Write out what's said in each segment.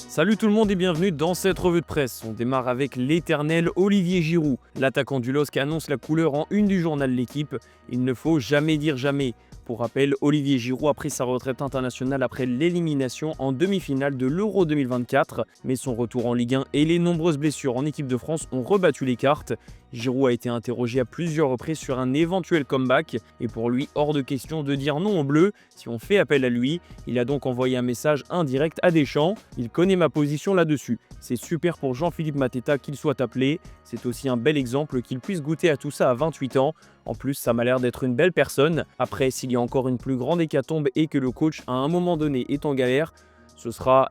Salut tout le monde et bienvenue dans cette revue de presse. On démarre avec l'éternel Olivier Giroud. L'attaquant du LOSC annonce la couleur en une du journal L'Équipe. Il ne faut jamais dire jamais. Pour rappel, Olivier Giroud a pris sa retraite internationale après l'élimination en demi-finale de l'Euro 2024. Mais son retour en Ligue 1 et les nombreuses blessures en équipe de France ont rebattu les cartes. Giroud a été interrogé à plusieurs reprises sur un éventuel comeback et pour lui, hors de question de dire non aux Bleus si on fait appel à lui. Il a donc envoyé un message indirect à Deschamps. Il connaît ma position là-dessus. C'est super pour Jean-Philippe Mateta qu'il soit appelé. C'est aussi un bel exemple qu'il puisse goûter à tout ça à 28 ans. En plus, ça m'a l'air d'être une belle personne. Après, s'il y a encore une plus grande hécatombe et que le coach à un moment donné est en galère,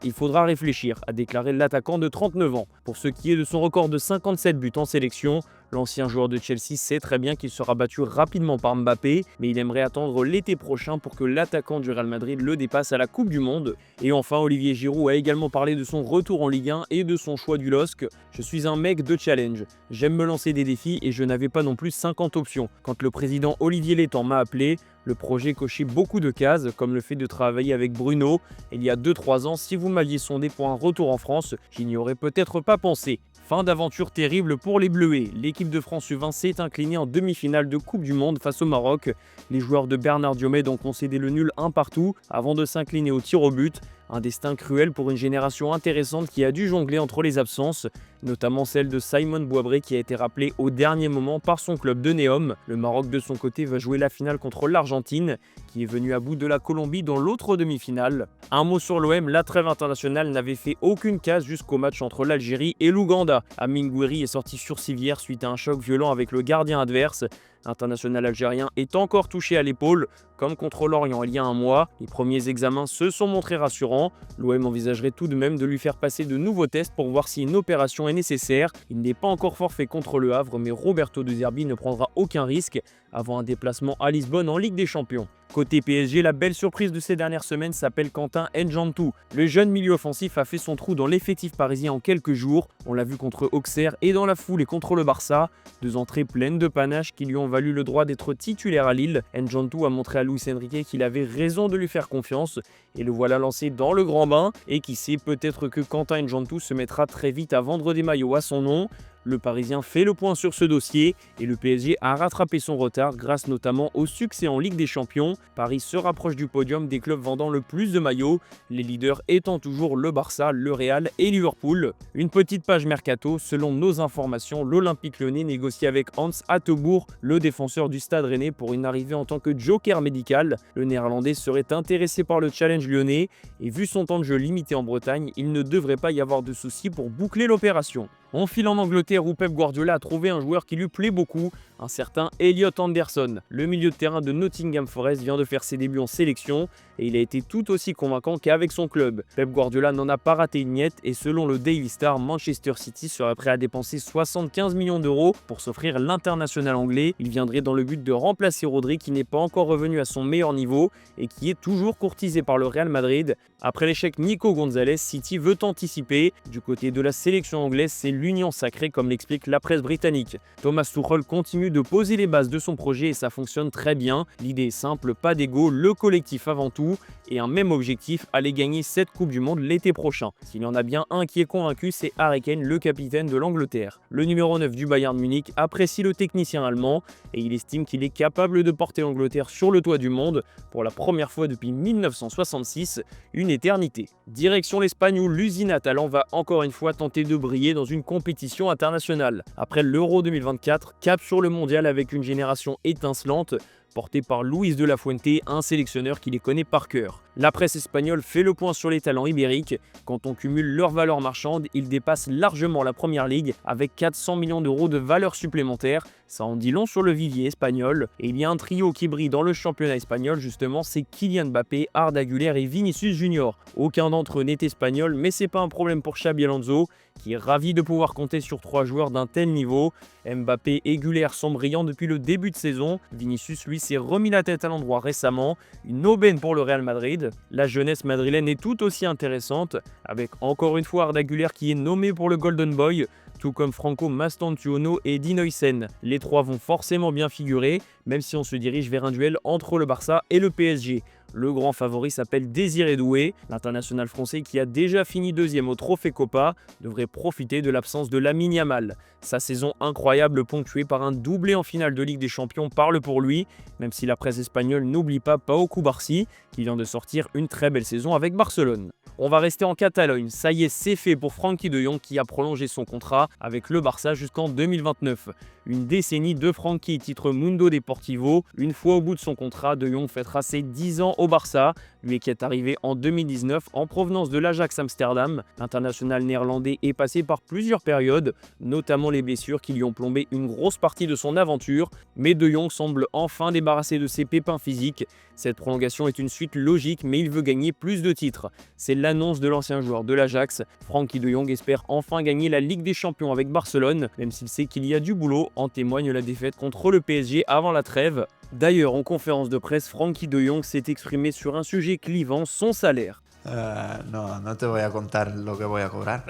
il faudra réfléchir, a déclaré l'attaquant de 39 ans. Pour ce qui est de son record de 57 buts en sélection, l'ancien joueur de Chelsea sait très bien qu'il sera battu rapidement par Mbappé, mais il aimerait attendre l'été prochain pour que l'attaquant du Real Madrid le dépasse à la Coupe du Monde. Et enfin, Olivier Giroud a également parlé de son retour en Ligue 1 et de son choix du LOSC. Je suis un mec de challenge. J'aime me lancer des défis et je n'avais pas non plus 50 options. Quand le président Olivier Létang m'a appelé, le projet cochait beaucoup de cases, comme le fait de travailler avec Bruno. Il y a 2-3 ans, si vous m'aviez sondé pour un retour en France, je n'y aurais peut-être pas pensé. Fin d'aventure terrible pour les Bleuets. L'équipe de France U20 s'est inclinée en demi-finale de Coupe du Monde face au Maroc. Les joueurs de Bernard Diomède ont concédé le nul un partout avant de s'incliner au tir au but. Un destin cruel pour une génération intéressante qui a dû jongler entre les absences, notamment celle de Simon Boisbré qui a été rappelé au dernier moment par son club de Neom. Le Maroc de son côté va jouer la finale contre l'Argentine, qui est venue à bout de la Colombie dans l'autre demi-finale. Un mot sur l'OM, la trêve internationale n'avait fait aucune case jusqu'au match entre l'Algérie et l'Ouganda. Amin Gouiri est sorti sur civière suite à un choc violent avec le gardien adverse. L'international algérien est encore touché à l'épaule, comme contre l'Orient il y a un mois. Les premiers examens se sont montrés rassurants. L'OM envisagerait tout de même de lui faire passer de nouveaux tests pour voir si une opération est nécessaire. Il n'est pas encore forfait contre le Havre, mais Roberto De Zerbi ne prendra aucun risque avant un déplacement à Lisbonne en Ligue des Champions. Côté PSG, la belle surprise de ces dernières semaines s'appelle Quentin N'Djantou. Le jeune milieu offensif a fait son trou dans l'effectif parisien en quelques jours. On l'a vu contre Auxerre et dans la foulée contre le Barça. Deux entrées pleines de panache qui lui ont valu le droit d'être titulaire à Lille. N'Djantou a montré à Luis Enrique qu'il avait raison de lui faire confiance et le voilà lancé dans le grand bain. Et qui sait, peut-être que Quentin N'Djantou se mettra très vite à vendre des maillots à son nom. Le Parisien fait le point sur ce dossier et le PSG a rattrapé son retard grâce notamment au succès en Ligue des Champions. Paris se rapproche du podium des clubs vendant le plus de maillots, les leaders étant toujours le Barça, le Real et Liverpool. Une petite page mercato, selon nos informations, l'Olympique Lyonnais négocie avec Hans Hatteboer, le défenseur du Stade Rennais, pour une arrivée en tant que joker médical. Le Néerlandais serait intéressé par le challenge lyonnais et vu son temps de jeu limité en Bretagne, il ne devrait pas y avoir de soucis pour boucler l'opération. On file en Angleterre où Pep Guardiola a trouvé un joueur qui lui plaît beaucoup, un certain Elliot Anderson. Le milieu de terrain de Nottingham Forest vient de faire ses débuts en sélection et il a été tout aussi convaincant qu'avec son club. Pep Guardiola n'en a pas raté une miette et selon le Daily Star, Manchester City serait prêt à dépenser 75 millions d'euros pour s'offrir l'international anglais. Il viendrait dans le but de remplacer Rodri qui n'est pas encore revenu à son meilleur niveau et qui est toujours courtisé par le Real Madrid. Après l'échec Nico Gonzalez, City veut anticiper. Du côté de la sélection anglaise, c'est l'union sacrée comme l'explique la presse britannique. Thomas Tuchel continue de poser les bases de son projet et ça fonctionne très bien. L'idée est simple, pas d'ego, le collectif avant tout et un même objectif, aller gagner cette Coupe du Monde l'été prochain. S'il y en a bien un qui est convaincu, c'est Harry Kane, le capitaine de l'Angleterre. Le numéro 9 du Bayern Munich apprécie le technicien allemand et il estime qu'il est capable de porter l'Angleterre sur le toit du monde pour la première fois depuis 1966, une éternité. Direction l'Espagne où l'usine à talent va encore une fois tenter de briller dans une compétition internationale. Après l'Euro 2024, cap sur le mondial avec une génération étincelante porté par Luis de la Fuente, un sélectionneur qui les connaît par cœur. La presse espagnole fait le point sur les talents ibériques. Quand on cumule leur valeur marchande, ils dépassent largement la Première Ligue avec 400 millions d'euros de valeur supplémentaire. Ça en dit long sur le vivier espagnol. Et il y a un trio qui brille dans le championnat espagnol justement, c'est Kylian Mbappé, Arda Güler et Vinicius Junior. Aucun d'entre eux n'est espagnol, mais c'est pas un problème pour Xabi Alonso, qui est ravi de pouvoir compter sur 3 joueurs d'un tel niveau. Mbappé et Güler sont brillants depuis le début de saison. Vinicius, lui, s'est remis la tête à l'endroit récemment. Une aubaine pour le Real Madrid. La jeunesse madrilène est tout aussi intéressante, avec encore une fois Arda Güler qui est nommé pour le Golden Boy, tout comme Franco Mastantuono et Dean Huijsen. Les trois vont forcément bien figurer, même si on se dirige vers un duel entre le Barça et le PSG. Le grand favori s'appelle Désiré Doué. L'international français qui a déjà fini deuxième au Trophée Copa devrait profiter de l'absence de Lamine Yamal. Sa saison incroyable ponctuée par un doublé en finale de Ligue des Champions parle pour lui, même si la presse espagnole n'oublie pas Pau Cubarsí, qui vient de sortir une très belle saison avec Barcelone. On va rester en Catalogne, ça y est, c'est fait pour Frenkie de Jong qui a prolongé son contrat avec le Barça jusqu'en 2029. Une décennie de Frenkie, titre Mundo Deportivo. Une fois au bout de son contrat, de Jong fêtera ses 10 ans au Barça, lui qui est arrivé en 2019 en provenance de l'Ajax Amsterdam. L'international néerlandais est passé par plusieurs périodes, notamment les blessures qui lui ont plombé une grosse partie de son aventure, mais de Jong semble enfin débarrassé de ses pépins physiques. Cette prolongation est une suite logique, mais il veut gagner plus de titres. C'est l'annonce de l'ancien joueur de l'Ajax. Frenkie de Jong espère enfin gagner la Ligue des Champions avec Barcelone, même s'il sait qu'il y a du boulot, en témoigne la défaite contre le PSG avant la trêve. D'ailleurs, en conférence de presse, Frenkie de Jong s'est exprimé sur un sujet clivant, son salaire. No te voy a contar lo que voy a cobrar,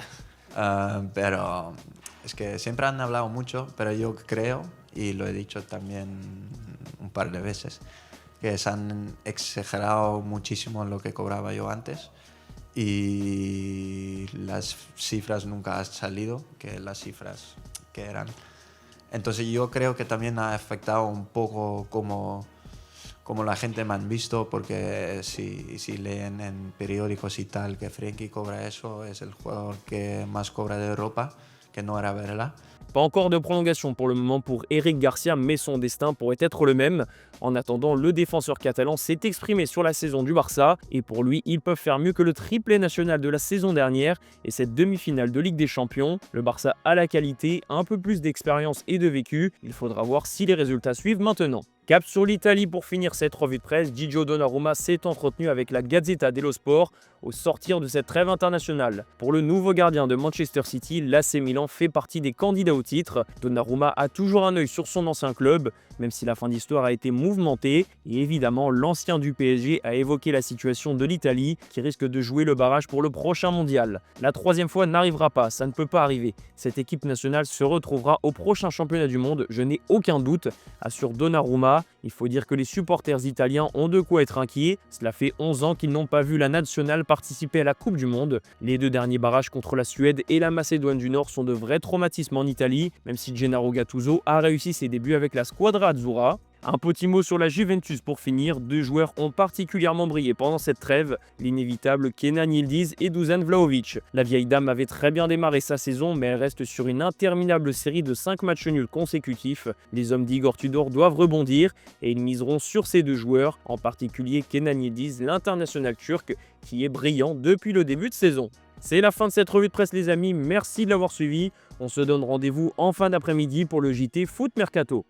pero es que siempre han hablado mucho, pero yo creo, y lo he dicho también un par de veces, que se han exagerado muchísimo en lo que cobraba yo antes y las cifras nunca han salido, que las cifras que eran. Entonces yo creo que también ha afectado un poco como la gente me han visto, porque si leen en periódicos y tal que Frenkie cobra eso, es el jugador que más cobra de Europa, que no era verdad. Pas encore de prolongation pour le moment pour Eric Garcia, mais son destin pourrait être le même. En attendant, le défenseur catalan s'est exprimé sur la saison du Barça, et pour lui, ils peuvent faire mieux que le triplé national de la saison dernière et cette demi-finale de Ligue des Champions. Le Barça a la qualité, un peu plus d'expérience et de vécu, il faudra voir si les résultats suivent maintenant. Cap sur l'Italie pour finir cette revue de presse, Gigio Donnarumma s'est entretenu avec la Gazzetta dello Sport au sortir de cette trêve internationale. Pour le nouveau gardien de Manchester City, l'AC Milan fait partie des candidats au titre. Donnarumma a toujours un œil sur son ancien club, même si la fin d'histoire a été mouvementée. Et évidemment, l'ancien du PSG a évoqué la situation de l'Italie qui risque de jouer le barrage pour le prochain mondial. La troisième fois n'arrivera pas, ça ne peut pas arriver. Cette équipe nationale se retrouvera au prochain championnat du monde, je n'ai aucun doute, assure Donnarumma. Il faut dire que les supporters italiens ont de quoi être inquiets. Cela fait 11 ans qu'ils n'ont pas vu la nationale participer à la Coupe du Monde. Les deux derniers barrages contre la Suède et la Macédoine du Nord sont de vrais traumatismes en Italie, même si Gennaro Gattuso a réussi ses débuts avec la Squadra Azzurra. Un petit mot sur la Juventus pour finir. Deux joueurs ont particulièrement brillé pendant cette trêve, l'inévitable Kenan Yildiz et Dusan Vlahovic. La vieille dame avait très bien démarré sa saison, mais elle reste sur une interminable série de 5 matchs nuls consécutifs. Les hommes d'Igor Tudor doivent rebondir et ils miseront sur ces deux joueurs, en particulier Kenan Yildiz, l'international turc, qui est brillant depuis le début de saison. C'est la fin de cette revue de presse les amis, merci de l'avoir suivi. On se donne rendez-vous en fin d'après-midi pour le JT Foot Mercato.